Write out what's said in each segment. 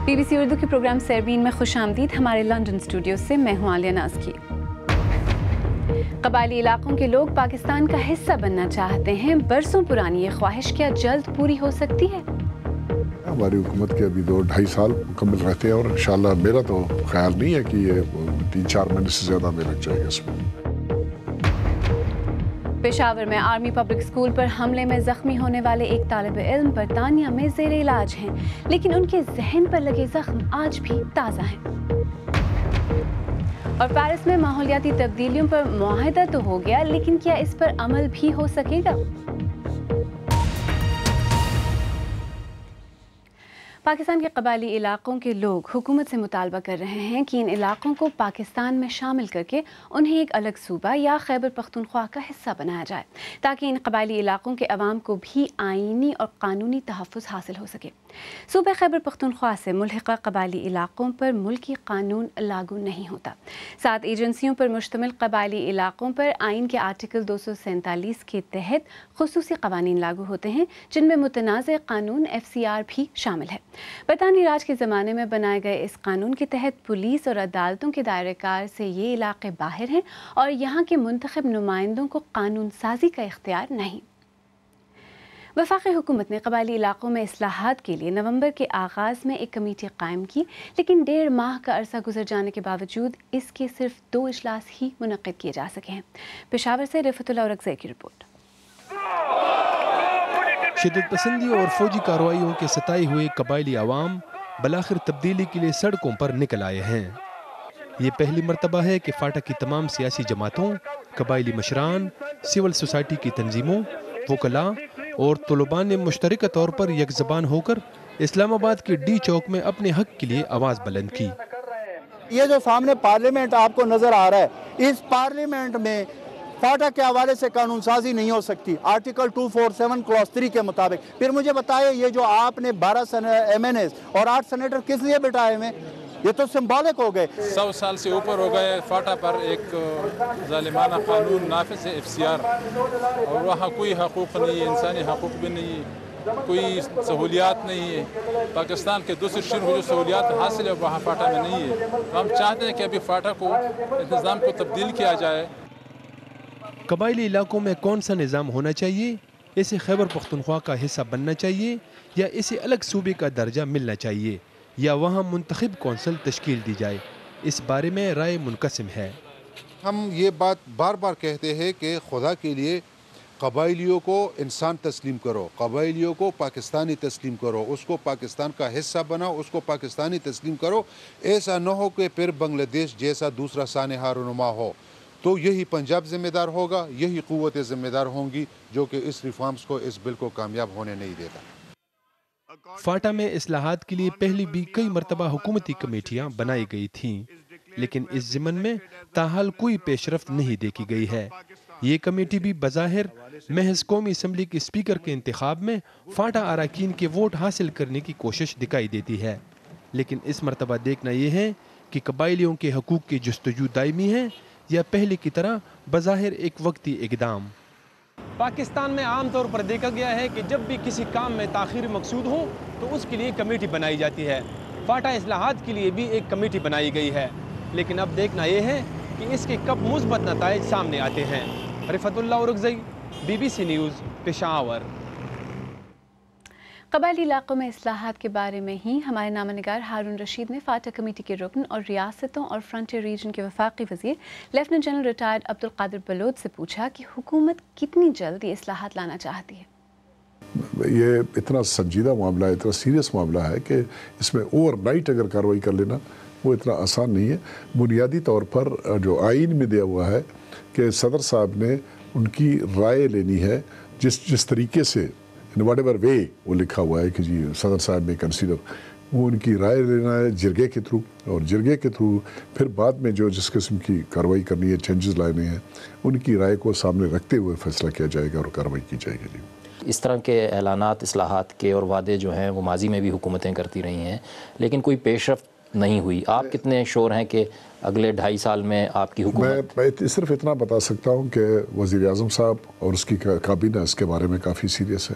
BBC Urdu کے programme سیربین میں خوش آمدید. ہمارے لندن اسٹوڈیو سے میں ہوں عالیہ ناز کی. قبائلی علاقوں کے لوگ پاکستان کا حصہ بننا چاہتے ہیں. برسوں پرانی یہ خواہش کیا جلد پوری ہو سکتی ہے؟ ہماری حکومت کے ابھی 2-2.5 سال مکمل رہتے ہیں اور انشاءاللہ میرا تو خیال نہیں ہے کہ یہ 3-4 مہینے سے زیادہ میں لگ جائے گا اس میں. پشاور میں آرمی پبلک اسکول پر حملے میں زخمی ہونے والے ایک طالب علم برطانیہ میں زیر علاج ہیں، لیکن ان کے ذہن پر لگے زخم آج بھی تازہ ہیں. اور پیرس میں ماحولیاتی تبدیلیوں پر معاہدہ تو ہو گیا، لیکن کیا اس پر عمل بھی ہو سکے گا؟ پاکستان کے قبائلی علاقوں کے لوگ حکومت سے مطالبہ کر رہے ہیں کہ ان علاقوں کو پاکستان میں شامل کر کے انہیں ایک الگ صوبہ یا خیبر پختونخوا کا حصہ بنایا جائے تاکہ ان قبائلی علاقوں کے عوام کو بھی آئینی اور قانونی تحفظ حاصل ہو سکے. صوبہ خیبر پختونخوا سے ملحقہ قبائلی علاقوں پر ملکی قانون لاگو نہیں ہوتا. 7 ایجنسیوں پر مشتمل قبائلی علاقوں پر آئین کے آرٹیکل 247 کے تحت خصوصی قوانین لاگو ہوتے ہیں، جن میں متنازع قانون FCR بھی شامل ہے. برطانوی راج کے زمانے میں بنائے گئے اس قانون کے تحت پولیس اور عدالتوں کے دائرہ کار سے یہ علاقے باہر ہیں اور یہاں کے منتخب نمائندوں کو قانون سازی کا اختیار نہیں. وفاقی حکومت نے قبائلی علاقوں میں اصلاحات کے لیے نومبر کے آغاز میں ایک کمیٹی قائم کی، لیکن 1.5 ماہ کا عرصہ گزر جانے کے باوجود اس کے صرف 2 اجلاس ہی منعقد کیے جا سکے ہیں. پشاور سے رفعت اللہ اورکزئی کی رپورٹ. شدت پسندی اور فوجی کارروائیوں کے ستائے ہوئے قبائلی عوام بالآخر تبدیلی کے لیے سڑکوں پر نکل آئے ہیں. یہ پہلی مرتبہ ہے کہ فاٹا کی تمام سیاسی جماعتوں، قبائلی مشران، سول سوسائٹی کی تنظیموں، وکلاء اور طلباء نے مشترکہ طور پر یک زبان ہو کر اسلام آباد کے ڈی چوک میں اپنے حق کے لیے آواز بلند کی. یہ جو سامنے پارلیمنٹ آپ کو نظر آ رہا ہے، اس پارلیمنٹ میں فاٹا کے حوالے سے قانون سازی نہیں ہو سکتی آرٹیکل 247 کلاس 3 کے مطابق. پھر مجھے بتائیں یہ جو آپ نے 12 MNAs اور 8 سینیٹر کس لیے بٹھائے ہوئے؟ یہ تو سمبولک ہو گئے. 100 سال سے اوپر ہو گئے فاٹا پر ایک ظالمانہ قانون نافذ ہے FCR، اور وہاں کوئی حقوق نہیں ہے، انسانی حقوق بھی نہیں ہے، کوئی سہولیات نہیں ہے. پاکستان کے دوسرے شہر کو جو سہولیات حاصل ہے وہاں فاٹا میں نہیں ہے. ہم چاہتے ہیں کہ ابھی فاٹا کو انتظام کو تبدیل کیا جائے. قبائلی علاقوں میں کون سا نظام ہونا چاہیے؟ اسے خیبر پختونخوا کا حصہ بننا چاہیے یا اسے الگ صوبے کا درجہ ملنا چاہیے یا وہاں منتخب کونسل تشکیل دی جائے؟ اس بارے میں رائے منقسم ہے. ہم یہ بات بار بار کہتے ہیں کہ خدا کے لیے قبائلیوں کو انسان تسلیم کرو، قبائلیوں کو پاکستانی تسلیم کرو، اس کو پاکستان کا حصہ بناؤ، اس کو پاکستانی تسلیم کرو. ایسا نہ ہو کہ پھر بنگلہ دیش جیسا دوسرا سانحہ رونما ہو. تو یہی پنجاب ذمہ دار ہوگا، یہی قوتیں ذمہ دار ہوں گی جو کہ اس ریفارمز کو، اس بل کو کامیاب ہونے نہیں دیتا. فاٹا میں اصلاحات کے لیے پہلی بھی کئی مرتبہ حکومتی کمیٹیاں بنائی گئی تھیں، لیکن اس ضمن میں تاحال کوئی پیش رفت نہیں دیکھی گئی ہے. یہ کمیٹی بھی بظاہر محض قومی اسمبلی کے اسپیکر کے انتخاب میں فاٹا اراکین کے ووٹ حاصل کرنے کی کوشش دکھائی دیتی ہے. لیکن اس مرتبہ دیکھنا یہ ہے کہ قبائلیوں کے حقوق کی جستجو دائمی ہے یا پہلے کی طرح بظاہر ایک وقتی اقدام. پاکستان میں عام طور پر دیکھا گیا ہے کہ جب بھی کسی کام میں تاخیر مقصود ہو تو اس کے لیے کمیٹی بنائی جاتی ہے. فاٹا اصلاحات کے لیے بھی ایک کمیٹی بنائی گئی ہے، لیکن اب دیکھنا یہ ہے کہ اس کے کب مثبت نتائج سامنے آتے ہیں. رفعت اللہ اورکزئی، BBC نیوز، پشاور. قبائلی علاقوں میں اصلاحات کے بارے میں ہی ہمارے نامہ نگار ہارون رشید نے فاٹا کمیٹی کے رکن اور ریاستوں اور فرنٹیئر ریجن کے وفاقی وزیر lieutenant general retired Abdul Qadir Baloch سے پوچھا کہ حکومت کتنی جلد یہ اصلاحات لانا چاہتی ہے. یہ اتنا سنجیدہ معاملہ ہے، اتنا سیریس معاملہ ہے کہ اس میں اوور نائٹ اگر کارروائی کر لینا وہ اتنا آسان نہیں ہے. بنیادی طور پر جو آئین میں دیا ہوا ہے کہ صدر صاحب نے ان کی رائے لینی ہے، جس طریقے سے واٹ ایور وے وہ لکھا ہوا ہے کہ جی صدر صاحب میں کنسیڈر، وہ ان کی رائے لینا ہے جرگے کے تھرو، اور جرگے کے تھرو پھر بعد میں جو جس قسم کی کارروائی کرنی ہے، چینجز لانے ہیں، ان کی رائے کو سامنے رکھتے ہوئے فیصلہ کیا جائے گا اور کارروائی کی جائے گی. اس طرح کے اعلانات اصلاحات کے اور وعدے جو ہیں وہ ماضی میں بھی حکومتیں کرتی رہی ہیں، لیکن کوئی پیش رفت نہیں ہوئی. آپ کتنے شور ہیں کہ اگلے 2.5 سال میں آپ کی حکومت؟ میں صرف اتنا بتا سکتا ہوں کہ وزیر اعظم صاحب اور اس کی کابینہ اس کے بارے میں کافی سیریس ہے.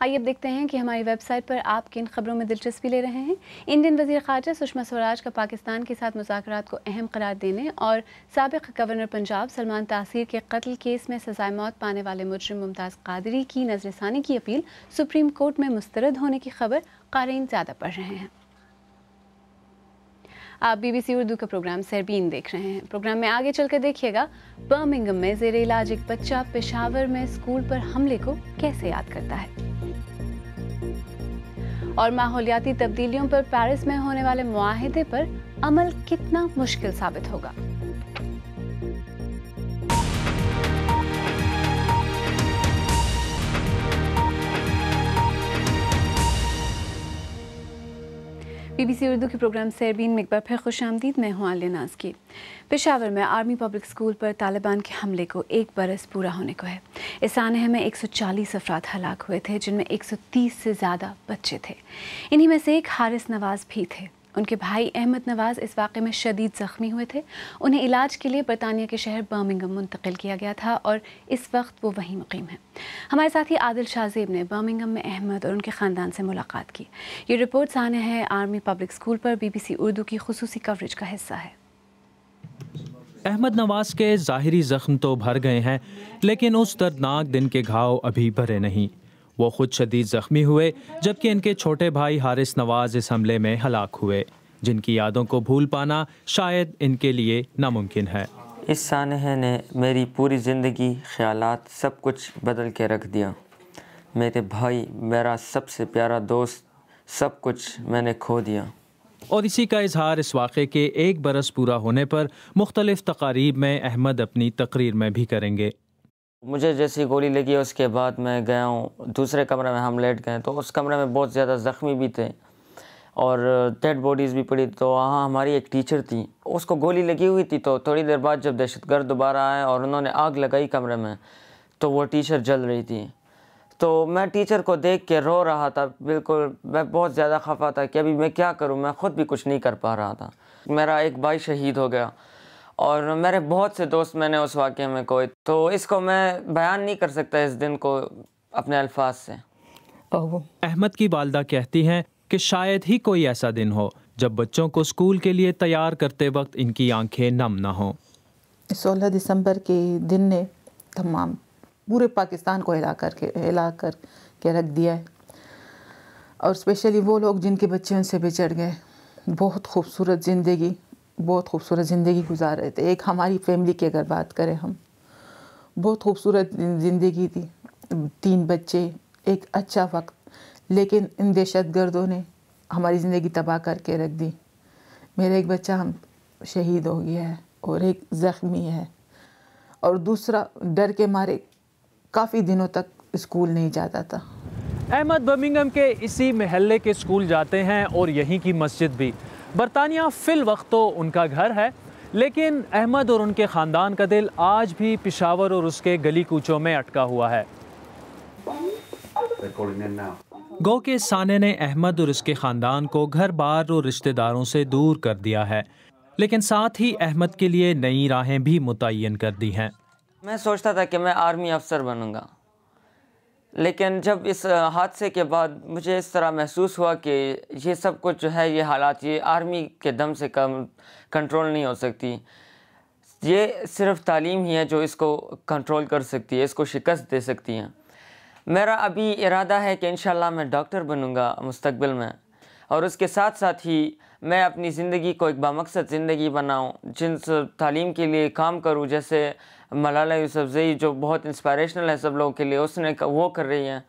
آئیے اب دیکھتے ہیں کہ ہماری ویب سائٹ پر آپ کن خبروں میں دلچسپی لے رہے ہیں۔ انڈین وزیر خارجہ سشما سوراج کا پاکستان کے ساتھ مذاکرات کو اہم قرار دینے اور سابق گورنر پنجاب سلمان تاثیر کے قتل کیس میں سزائے موت پانے والے مجرم ممتاز قادری کی نظر ثانی کی اپیل سپریم کورٹ میں مسترد ہونے کی خبر قارئین زیادہ پڑھ رہے ہیں۔ آپ BBC اردو کا پروگرام سیربین دیکھ رہے ہیں۔ پروگرام میں آگے چل کر دیکھیے گا برمنگھم میں زیر علاج ایک بچہ پشاور میں اسکول پر حملے کو کیسے یاد کرتا ہے، اور ماحولیاتی تبدیلیوں پر پیرس میں ہونے والے معاہدے پر عمل کتنا مشکل ثابت ہوگا۔ BBC اردو کے پروگرام سیربین میں ایک بار پھر خوش آمدید۔ میں ہوں عالیہ ناز کی۔ پشاور میں آرمی پبلک اسکول پر طالبان کے حملے کو 1 برس پورا ہونے کو ہے۔ اس سانحے میں 140 افراد ہلاک ہوئے تھے، جن میں 130 سے زیادہ بچے تھے۔ انہی میں سے ایک حارث نواز بھی تھے۔ ان کے بھائی احمد نواز اس واقعے میں شدید زخمی ہوئے تھے۔ انہیں علاج کے لیے برطانیہ کے شہر برمنگھم منتقل کیا گیا تھا اور اس وقت وہ وہیں مقیم ہیں۔ ہمارے ساتھی عادل شاہزیب نے برمنگھم میں احمد اور ان کے خاندان سے ملاقات کی۔ یہ رپورٹ سانحہ ہے آرمی پبلک اسکول پر BBC اردو کی خصوصی کوریج کا حصہ ہے۔ احمد نواز کے ظاہری زخم تو بھر گئے ہیں، لیکن اس دردناک دن کے گھاؤ ابھی بھرے نہیں۔ وہ خود شدید زخمی ہوئے، جبکہ ان کے چھوٹے بھائی حارث نواز اس حملے میں ہلاک ہوئے، جن کی یادوں کو بھول پانا شاید ان کے لیے ناممکن ہے۔ اس سانحے نے میری پوری زندگی، خیالات، سب کچھ بدل کے رکھ دیا۔ میرے بھائی، میرا سب سے پیارا دوست، سب کچھ میں نے کھو دیا۔ اور اسی کا اظہار اس واقعے کے 1 برس پورا ہونے پر مختلف تقاریب میں احمد اپنی تقریر میں بھی کریں گے۔ مجھے جیسی گولی لگی اس کے بعد میں گیا ہوں دوسرے کمرے میں، ہم لیٹ گئے تو اس کمرے میں بہت زیادہ زخمی بھی تھے اور ڈیڈ باڈیز بھی پڑی۔ تو وہاں ہماری ایک ٹیچر تھی، اس کو گولی لگی ہوئی تھی۔ تو تھوڑی دیر بعد جب دہشت گرد دوبارہ آئے اور انہوں نے آگ لگائی کمرے میں، تو وہ ٹیچر جل رہی تھی۔ تو میں ٹیچر کو دیکھ کے رو رہا تھا، بالکل میں بہت زیادہ خفا تھا کہ ابھی میں کیا کروں، میں خود بھی کچھ نہیں کر پا رہا تھا۔ میرا ایک بھائی شہید ہو گیا اور میرے بہت سے دوست میں نے اس واقعے میں کوئی، تو اس کو میں بیان نہیں کر سکتا اس دن کو اپنے الفاظ سے۔ احمد کی والدہ کہتی ہیں کہ شاید ہی کوئی ایسا دن ہو جب بچوں کو اسکول کے لیے تیار کرتے وقت ان کی آنکھیں نم نہ ہوں۔ 16 دسمبر کے دن نے تمام پورے پاکستان کو ہلا کر کے رکھ دیا ہے، اور اسپیشلی وہ لوگ جن کے بچے ان سے بچڑ گئے۔ بہت خوبصورت زندگی گزار رہے تھے۔ ایک ہماری فیملی کی اگر بات کریں، ہم بہت خوبصورت زندگی تھی، 3 بچے، ایک اچھا وقت، لیکن ان دہشت گردوں نے ہماری زندگی تباہ کر کے رکھ دی۔ میرا ایک بچہ ہم شہید ہو گیا ہے اور ایک زخمی ہے، اور دوسرا ڈر کے مارے کافی دنوں تک اسکول نہیں جاتا تھا۔ احمد برمنگھم کے اسی محلے کے اسکول جاتے ہیں اور یہیں کی مسجد بھی۔ برطانیہ فی الوقت تو ان کا گھر ہے، لیکن احمد اور ان کے خاندان کا دل آج بھی پشاور اور اس کے گلی کوچوں میں اٹکا ہوا ہے۔ گو کے سانے نے احمد اور اس کے خاندان کو گھر بار اور رشتہ داروں سے دور کر دیا ہے، لیکن ساتھ ہی احمد کے لیے نئی راہیں بھی متعین کر دی ہیں۔ میں سوچتا تھا کہ میں آرمی افسر بنوں گا، لیکن جب اس حادثے کے بعد مجھے اس طرح محسوس ہوا کہ یہ سب کچھ جو ہے، یہ حالات، یہ آرمی کے دم سے کنٹرول نہیں ہو سکتی۔ یہ صرف تعلیم ہی ہے جو اس کو کنٹرول کر سکتی ہے، اس کو شکست دے سکتی ہے۔ میرا ابھی ارادہ ہے کہ انشاءاللہ میں ڈاکٹر بنوں گا مستقبل میں، اور اس کے ساتھ ساتھ ہی میں اپنی زندگی کو ایک بامقصد زندگی بناؤں، جنس تعلیم کے لیے کام کروں، جیسے ملالہ یوسفزئی جو بہت انسپائریشنل ہے سب لوگوں کے لیے، اس نے وہ کر رہی ہیں۔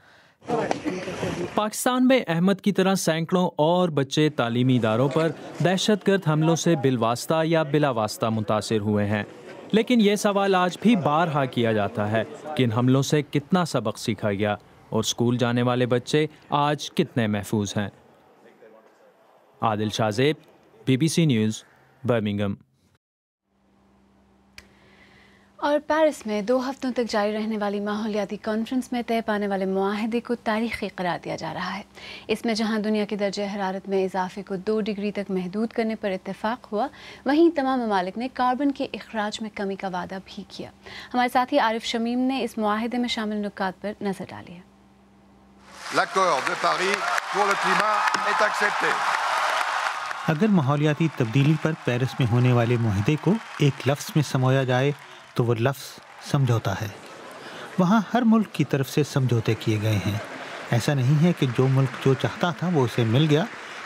پاکستان میں احمد کی طرح سینکڑوں اور بچے تعلیمی اداروں پر دہشت گرد حملوں سے بالواسطہ یا بلا واسطہ متاثر ہوئے ہیں، لیکن یہ سوال آج بھی بارہا کیا جاتا ہے کہ ان حملوں سے کتنا سبق سیکھا گیا اور اسکول جانے والے بچے آج کتنے محفوظ ہیں۔ عادل شاہزیب، BBC نیوز، برمنگھم۔ اور پیرس میں 2 ہفتوں تک جاری رہنے والی ماحولیاتی کانفرنس میں طے پانے والے معاہدے کو تاریخی قرار دیا جا رہا ہے۔ اس میں جہاں دنیا کے درجہ حرارت میں اضافے کو 2 ڈگری تک محدود کرنے پر اتفاق ہوا، وہیں تمام ممالک نے کاربن کے اخراج میں کمی کا وعدہ بھی کیا۔ ہمارے ساتھی عارف شمیم نے اس معاہدے میں شامل نکات پر نظر ڈالی ہے۔ l'accord de Paris pour le climat est accepté. اگر ماحولیاتی تبدیلی پر پیرس میں ہونے والے معاہدے کو ایک لفظ میں سمویا جائے تو وہ لفظ سمجھوتا ہے۔ وہاں ہر ملک کی طرف سے سمجھوتے کیے گئے ہیں۔ ایسا نہیں ہے کہ جو ملک جو چاہتا تھا وہ اسے مل گیا،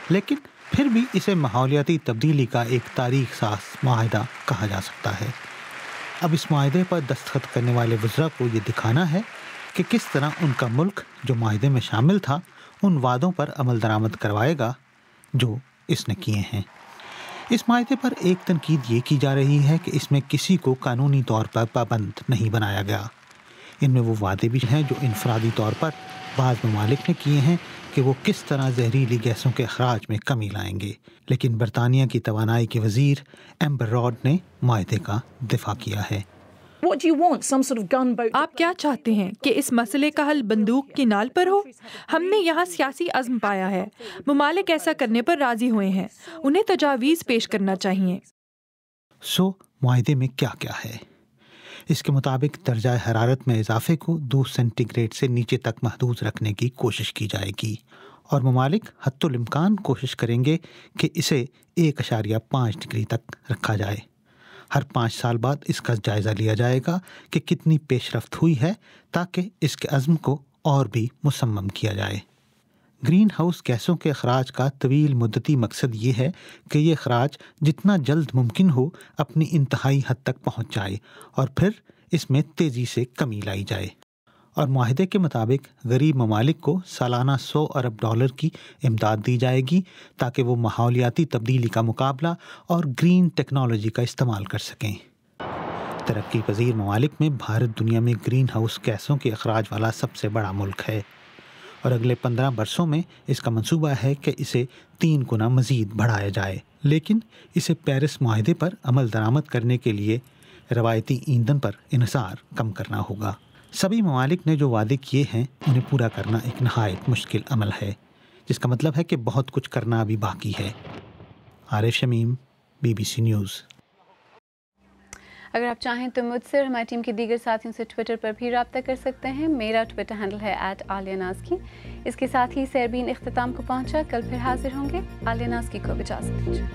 لیکن پھر بھی اسے ماحولیاتی تبدیلی کا ایک تاریخ ساز معاہدہ کہا جا سکتا ہے۔ اب اس معاہدے پر دستخط کرنے والے وزراء کو یہ دکھانا ہے کہ کس طرح ان کا ملک جو معاہدے میں شامل تھا ان وعدوں پر عمل درآمد کروائے گا جو اس نے کیے ہیں۔ اس معاہدے پر ایک تنقید یہ کی جا رہی ہے کہ اس میں کسی کو قانونی طور پر پابند نہیں بنایا گیا۔ ان میں وہ وعدے بھی ہیں جو انفرادی طور پر بعض ممالک نے کیے ہیں کہ وہ کس طرح زہریلی گیسوں کے اخراج میں کمی لائیں گے، لیکن برطانیہ کی توانائی کے وزیر ایمبر راڈ نے معاہدے کا دفاع کیا ہے۔ آپ کیا چاہتے ہیں کہ اس مسئلے کا حل بندوق کی نال پر ہو؟ ہم نے یہاں سیاسی عزم پایا ہے، ممالک ایسا کرنے پر راضی ہوئے ہیں، انہیں تجاویز پیش کرنا چاہیے۔ معاہدے میں کیا کیا ہے؟ اس کے مطابق درجہ حرارت میں اضافے کو 2 سینٹی گریڈ سے نیچے تک محدود رکھنے کی کوشش کی جائے گی، اور ممالک حتی الامکان کوشش کریں گے کہ اسے 1.5 ڈگری تک رکھا جائے۔ ہر 5 سال بعد اس کا جائزہ لیا جائے گا کہ کتنی پیش رفت ہوئی ہے تاکہ اس کے عزم کو اور بھی مصمم کیا جائے۔ گرین ہاؤس گیسوں کے اخراج کا طویل مدتی مقصد یہ ہے کہ یہ اخراج جتنا جلد ممکن ہو اپنی انتہائی حد تک پہنچ جائے اور پھر اس میں تیزی سے کمی لائی جائے۔ اور معاہدے کے مطابق غریب ممالک کو سالانہ $100 ارب کی امداد دی جائے گی تاکہ وہ ماحولیاتی تبدیلی کا مقابلہ اور گرین ٹیکنالوجی کا استعمال کر سکیں۔ ترقی پذیر ممالک میں بھارت دنیا میں گرین ہاؤس گیسوں کے اخراج والا سب سے بڑا ملک ہے، اور اگلے 15 برسوں میں اس کا منصوبہ ہے کہ اسے 3 گنا مزید بڑھایا جائے، لیکن اسے پیرس معاہدے پر عمل درآمد کرنے کے لیے روایتی ایندھن پر انحصار کم کرنا ہوگا۔ سبھی ممالک نے جو وعدے کیے ہیں انہیں پورا کرنا ایک نہایت مشکل عمل ہے، جس کا مطلب ہے کہ بہت کچھ کرنا ابھی باقی ہے۔ عارف شمیم، BBC نیوز۔ اگر آپ چاہیں تو مجھ سے اور ہماری ٹیم کے دیگر ساتھیوں سے ٹویٹر پر بھی رابطہ کر سکتے ہیں۔ میرا ٹویٹر ہینڈل ہے @عالیہ۔ اس کے ساتھ ہی سیربین اختتام کو پہنچا، کل پھر حاضر ہوں گے۔ عالیہ نازکی کو اجازت دیجیے۔